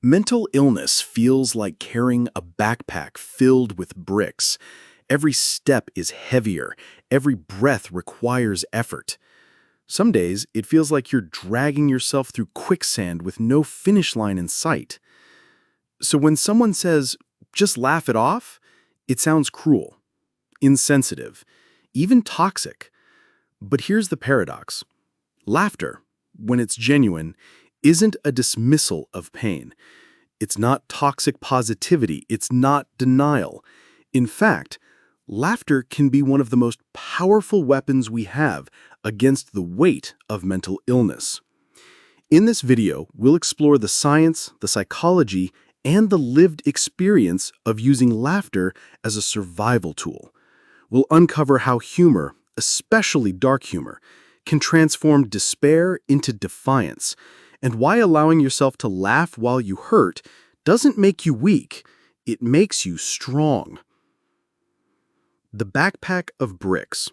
Mental illness feels like carrying a backpack filled with bricks. Every step is heavier. Every breath requires effort. Some days, it feels like you're dragging yourself through quicksand with no finish line in sight. So when someone says, just laugh it off, it sounds cruel, insensitive, even toxic. But here's the paradox. Laughter, when it's genuine, isn't a dismissal of pain. It's not toxic positivity. It's not denial. In fact, laughter can be one of the most powerful weapons we have against the weight of mental illness. In this video, we'll explore the science, the psychology, and the lived experience of using laughter as a survival tool. We'll uncover how humor, especially dark humor, can transform despair into defiance, and why allowing yourself to laugh while you hurt doesn't make you weak, it makes you strong. The backpack of bricks.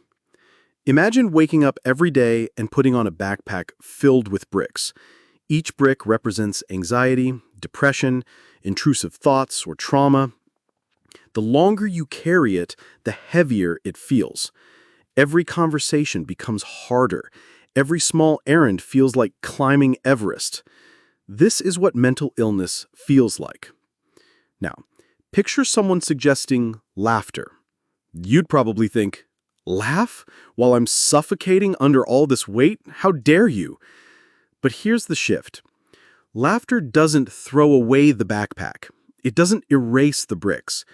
Imagine waking up every day and putting on a backpack filled with bricks. Each brick represents anxiety, depression, intrusive thoughts, or trauma. The longer you carry it, the heavier it feels. Every conversation becomes harder. Every small errand feels like climbing Everest. This is what mental illness feels like. Now, picture someone suggesting laughter. You'd probably think, laugh while I'm suffocating under all this weight? How dare you? But here's the shift. Laughter doesn't throw away the backpack. It doesn't erase the bricks.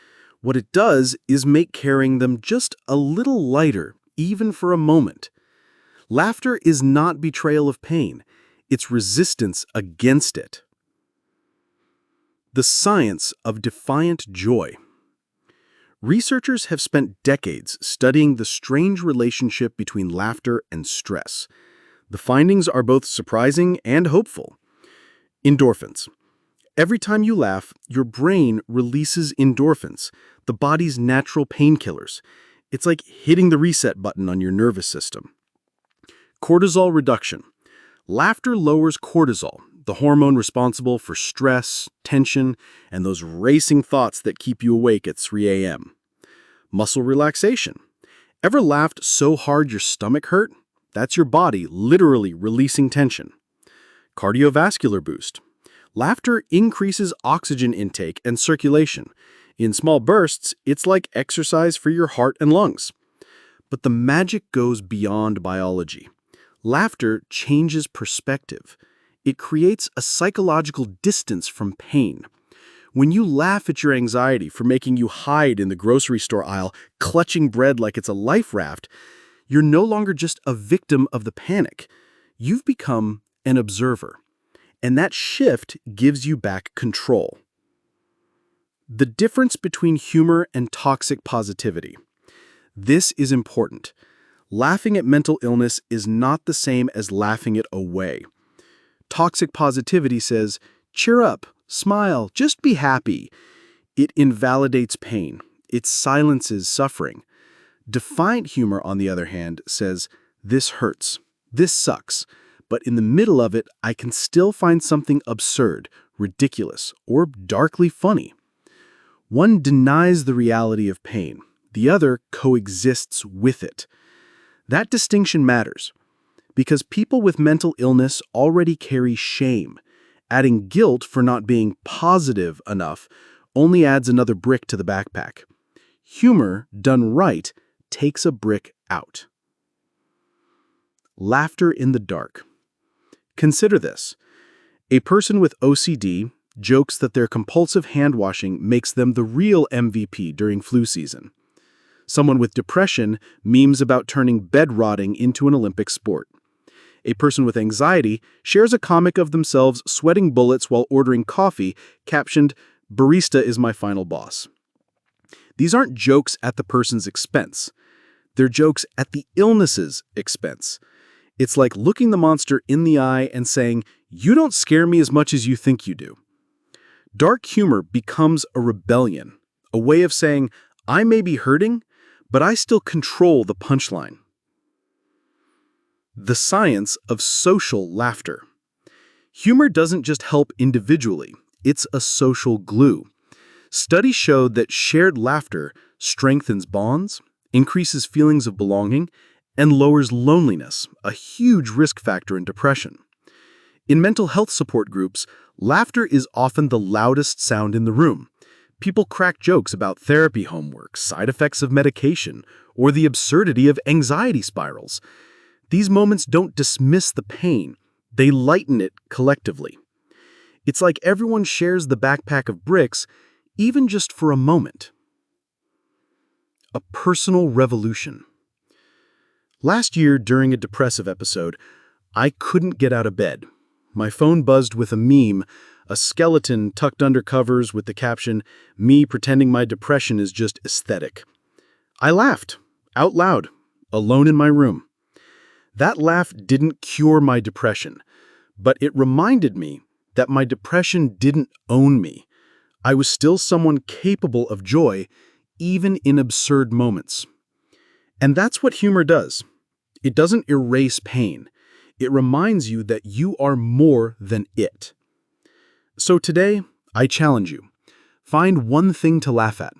What it does is make carrying them just a little lighter, even for a moment. Laughter is not betrayal of pain. It's resistance against it. The science of defiant joy. Researchers have spent decades studying the strange relationship between laughter and stress. The findings are both surprising and hopeful. Endorphins. Every time you laugh, your brain releases endorphins, the body's natural painkillers. It's like hitting the reset button on your nervous system. Cortisol reduction. Laughter lowers cortisol, the hormone responsible for stress, tension, and those racing thoughts that keep you awake at 3 a.m. Muscle relaxation. Ever laughed so hard your stomach hurt? That's your body literally releasing tension. Cardiovascular boost. Laughter increases oxygen intake and circulation. In small bursts, it's like exercise for your heart and lungs. But the magic goes beyond biology. Laughter changes perspective. It creates a psychological distance from pain. When you laugh at your anxiety for making you hide in the grocery store aisle, clutching bread like it's a life raft, you're no longer just a victim of the panic. You've become an observer. And that shift gives you back control. The difference between humor and toxic positivity. This is important. Laughing at mental illness is not the same as laughing it away. Toxic positivity says, cheer up, smile, just be happy. It invalidates pain. It silences suffering. Defiant humor, on the other hand, says, this hurts, this sucks, but in the middle of it, I can still find something absurd, ridiculous, or darkly funny. One denies the reality of pain. The other coexists with it. That distinction matters because people with mental illness already carry shame. Adding guilt for not being positive enough only adds another brick to the backpack. Humor, done right, takes a brick out. Laughter in the dark. Consider this. A person with OCD jokes that their compulsive hand-washing makes them the real MVP during flu season. Someone with depression memes about turning bed rotting into an Olympic sport. A person with anxiety shares a comic of themselves sweating bullets while ordering coffee, captioned, "Barista is my final boss." These aren't jokes at the person's expense. They're jokes at the illness's expense. It's like looking the monster in the eye and saying, "You don't scare me as much as you think you do." Dark humor becomes a rebellion, a way of saying, I may be hurting, but I still control the punchline. The science of social laughter. Humor doesn't just help individually, It's a social glue. Studies showed that shared laughter strengthens bonds, increases feelings of belonging, and lowers loneliness, a huge risk factor in depression. In mental health support groups, laughter is often the loudest sound in the room. People crack jokes about therapy homework, side effects of medication, or the absurdity of anxiety spirals. These moments don't dismiss the pain, they lighten it collectively. It's like everyone shares the backpack of bricks, even just for a moment. A personal revolution. Last year, during a depressive episode, I couldn't get out of bed. My phone buzzed with a meme, a skeleton tucked under covers with the caption, "Me pretending my depression is just aesthetic." I laughed, out loud, alone in my room. That laugh didn't cure my depression, but it reminded me that my depression didn't own me. I was still someone capable of joy, even in absurd moments. And that's what humor does. It doesn't erase pain. It reminds you that you are more than it. So today, I challenge you. Find one thing to laugh at.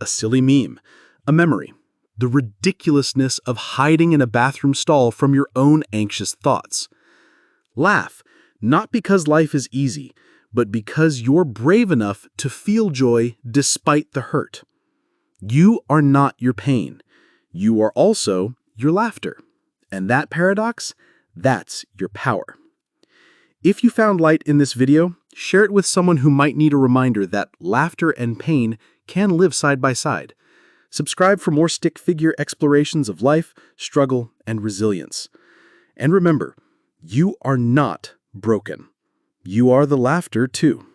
A silly meme, a memory, the ridiculousness of hiding in a bathroom stall from your own anxious thoughts. Laugh, not because life is easy, but because you're brave enough to feel joy despite the hurt. You are not your pain. You are also your laughter. And that paradox, that's your power. If you found light in this video, share it with someone who might need a reminder that laughter and pain can live side by side. Subscribe for more stick figure explorations of life, struggle, and resilience. And remember, you are not broken. You are the laughter too.